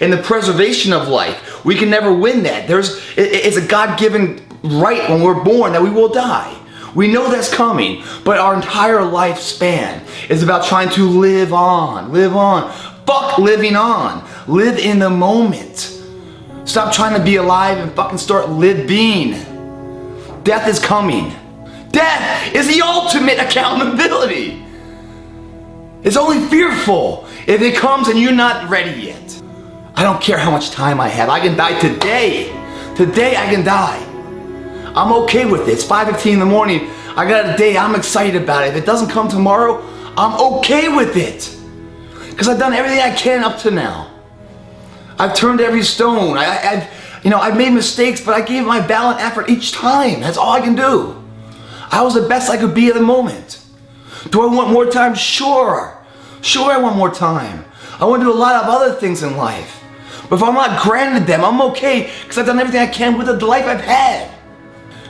In the preservation of life, we can never win that. It's a God-given right when we're born that we will die. We know that's coming, but our entire lifespan is about trying to live on, live on. Fuck living on. Live in the moment. Stop trying to be alive and fucking start living. Death is coming. Death is the ultimate accountability. It's only fearful if it comes and you're not ready yet. I don't care how much time I have. I can die today. Today I can die. I'm okay with it. It's 5:15 in the morning. I got a day. I'm excited about it. If it doesn't come tomorrow, I'm okay with it. Because I've done everything I can up to now. I've turned every stone. I've made mistakes, but I gave my valiant effort each time. That's all I can do. I was the best I could be at the moment. Do I want more time? Sure. Sure I want more time. I want to do a lot of other things in life. But if I'm not granted them, I'm okay because I've done everything I can with the life I've had.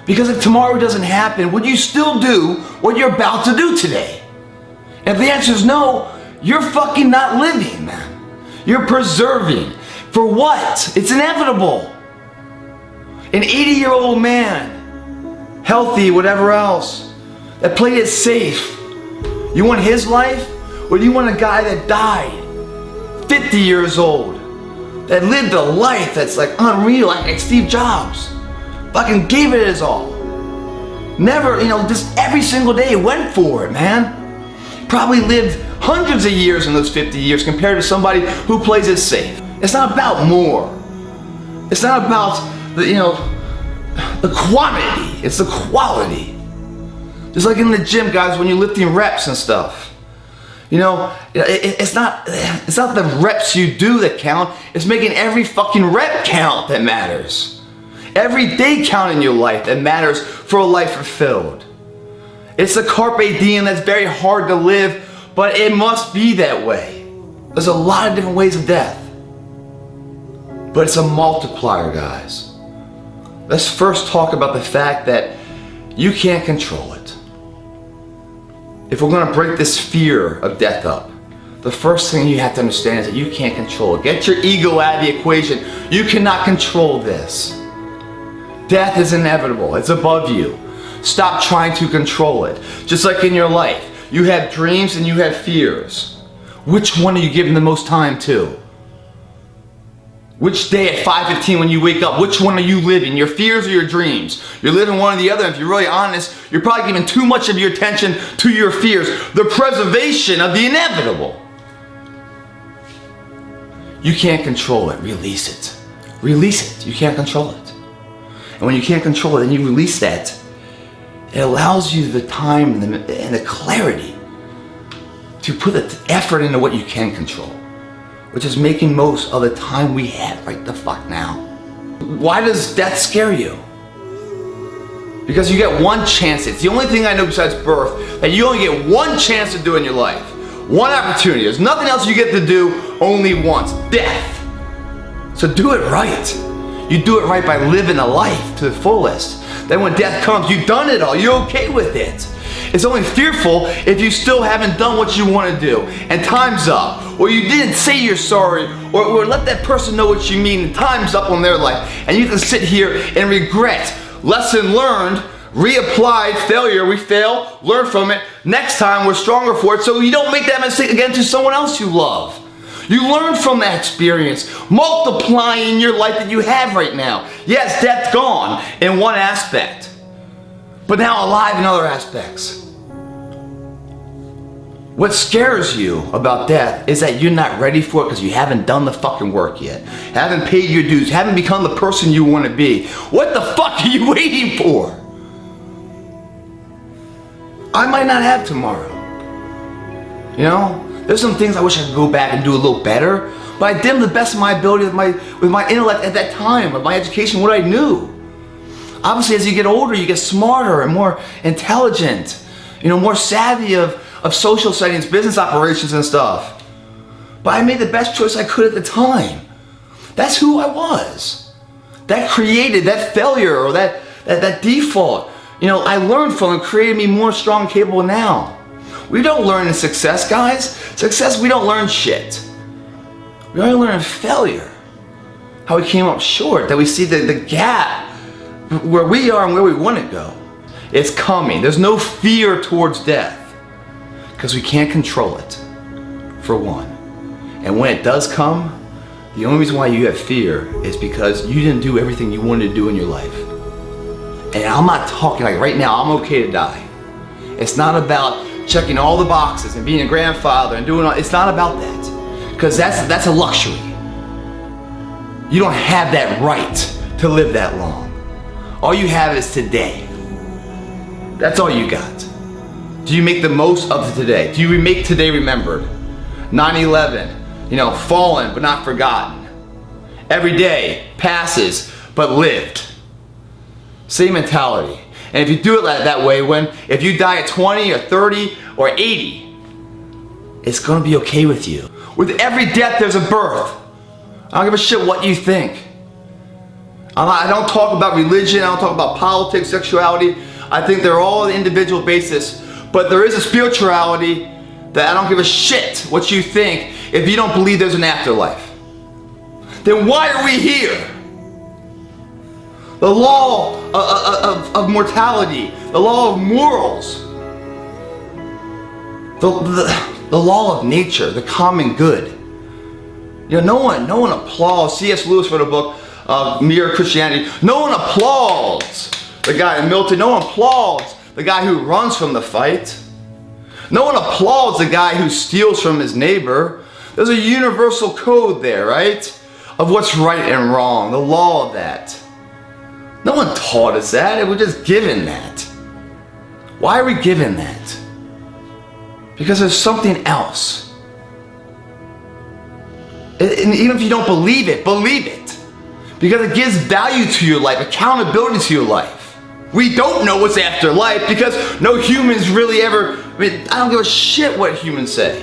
Because if tomorrow doesn't happen, would you still do what you're about to do today? And if the answer is no, you're fucking not living, man. You're preserving. For what? It's inevitable. An 80-year-old man, healthy, whatever else, that played it safe. You want his life? Or do you want a guy that died, 50 years old, that lived a life that's like unreal, like Steve Jobs? Fucking gave it his all. Never, just every single day went for it, man. Probably lived hundreds of years in those 50 years compared to somebody who plays it safe. It's not about more. It's not about the quantity. It's the quality. Just like in the gym, guys, when you're lifting reps and stuff. It's not the reps you do that count. It's making every fucking rep count that matters. Every day count in your life that matters for a life fulfilled. It's the carpe diem that's very hard to live, but it must be that way. There's a lot of different ways of death. But it's a multiplier, guys. Let's first talk about the fact that you can't control it. If we're going to break this fear of death up, the first thing you have to understand is that you can't control it. Get your ego out of the equation. You cannot control this. Death is inevitable. It's above you. Stop trying to control it. Just like in your life, you have dreams and you have fears. Which one are you giving the most time to? Which day at 5:15 when you wake up, which one are you living? Your fears or your dreams? You're living one or the other. If you're really honest, you're probably giving too much of your attention to your fears. The preservation of the inevitable. You can't control it. Release it. Release it. You can't control it. And when you can't control it and you release that, it allows you the time and the clarity to put the effort into what you can control, which is making most of the time we have right the fuck now. Why does death scare you? Because you get one chance. It's the only thing I know besides birth that you only get one chance to do in your life. One opportunity. There's nothing else you get to do only once. Death. So do it right. You do it right by living a life to the fullest. Then when death comes, you've done it all. You're okay with it. It's only fearful if you still haven't done what you want to do and time's up, or you didn't say you're sorry, or let that person know what you mean and time's up on their life, and you can sit here and regret. Lesson learned, reapplied, failure, we fail, learn from it. Next time we're stronger for it, so you don't make that mistake again to someone else you love. You learn from that experience, multiplying your life that you have right now. Yes, death's gone in one aspect, but now alive in other aspects. What scares you about death is that you're not ready for it because you haven't done the fucking work yet. Haven't paid your dues, haven't become the person you want to be. What the fuck are you waiting for? I might not have tomorrow. There's some things I wish I could go back and do a little better, but I did the best of my ability with my intellect at that time, with my education, what I knew. Obviously, as you get older, you get smarter and more intelligent, more savvy of social settings, business operations and stuff. But I made the best choice I could at the time. That's who I was. That created that failure or that default. I learned from it, created me more strong and capable now. We don't learn in success, guys. Success, we don't learn shit. We only learn in failure. how we came up short, that we see the gap where we are and where we want to go. It's coming. There's no fear towards death because we can't control it, for one. And when it does come, the only reason why you have fear is because you didn't do everything you wanted to do in your life. And I'm not talking like right now, I'm okay to die. It's not about checking all the boxes and being a grandfather and doing all, it's not about that. Because that's a luxury. You don't have that right to live that long. All you have is today. That's all you got. Do you make the most of today? Do you make today remembered? 9/11, fallen but not forgotten. Every day passes but lived. Same mentality. And if you do it that way, if you die at 20 or 30 or 80, it's gonna be okay with you. With every death, there's a birth. I don't give a shit what you think. I don't talk about religion, I don't talk about politics, sexuality. I think they're all on an individual basis, but there is a spirituality that I don't give a shit what you think if you don't believe there's an afterlife. Then why are we here? The law of mortality, the law of morals, the law of nature, the common good. No one applauds. C.S. Lewis wrote a book, Mere Christianity. No one applauds the guy in Milton. No one applauds the guy who runs from the fight. No one applauds the guy who steals from his neighbor. There's a universal code there, right? Of what's right and wrong, the law of that. No one taught us that, we're just given that. Why are we given that? Because there's something else. And even if you don't believe it, believe it. Because it gives value to your life, accountability to your life. We don't know what's after life because no humans really ever, I don't give a shit what humans say.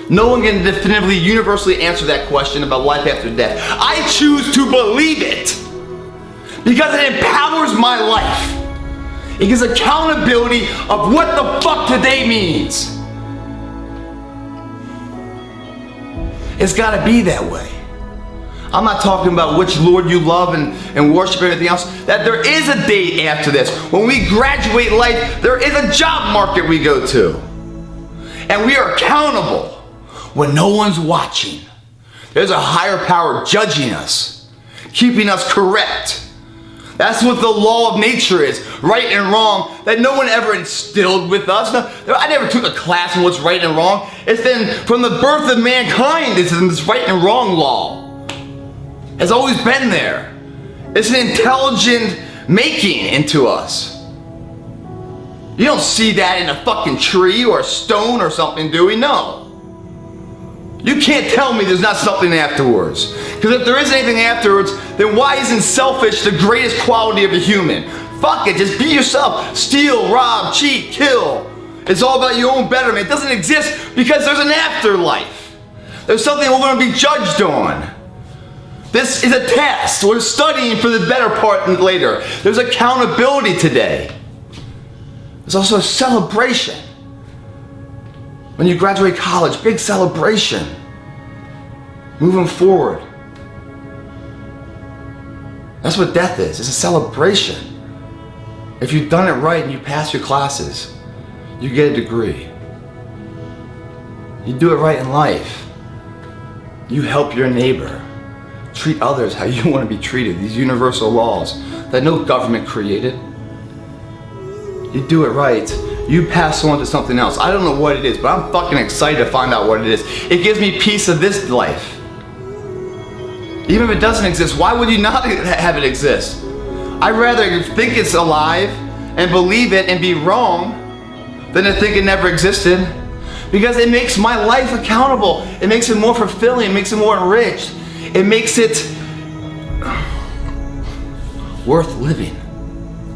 No one can definitively, universally answer that question about life after death. I choose to believe it because it empowers my life. It gives accountability of what the fuck today means. It's gotta be that way. I'm not talking about which Lord you love and worship and anything else. That there is a day after this. When we graduate life, there is a job market we go to. And we are accountable when no one's watching. There's a higher power judging us, keeping us correct. That's what the law of nature is, right and wrong, that no one ever instilled with us. No, I never took a class on what's right and wrong. It's been from the birth of mankind, it's in this right and wrong law. It's always been there. It's an intelligent making into us. You don't see that in a fucking tree or a stone or something, do we? No. You can't tell me there's not something afterwards. Because if there isn't anything afterwards, then why isn't selfish the greatest quality of a human? Fuck it, just be yourself. Steal, rob, cheat, kill. It's all about your own betterment. It doesn't exist because there's an afterlife. There's something we're going to be judged on. This is a test. We're studying for the better part later. There's accountability today. There's also a celebration. When you graduate college, big celebration. Moving forward. That's what death is. It's a celebration. If you've done it right and you pass your classes, you get a degree. You do it right in life. You help your neighbor. Treat others how you want to be treated. These universal laws that no government created. You do it right. You pass on to something else. I don't know what it is, but I'm fucking excited to find out what it is. It gives me peace of this life. Even if it doesn't exist, why would you not have it exist? I'd rather think it's alive and believe it and be wrong than to think it never existed. Because it makes my life accountable. It makes it more fulfilling. It makes it more enriched. It makes it worth living.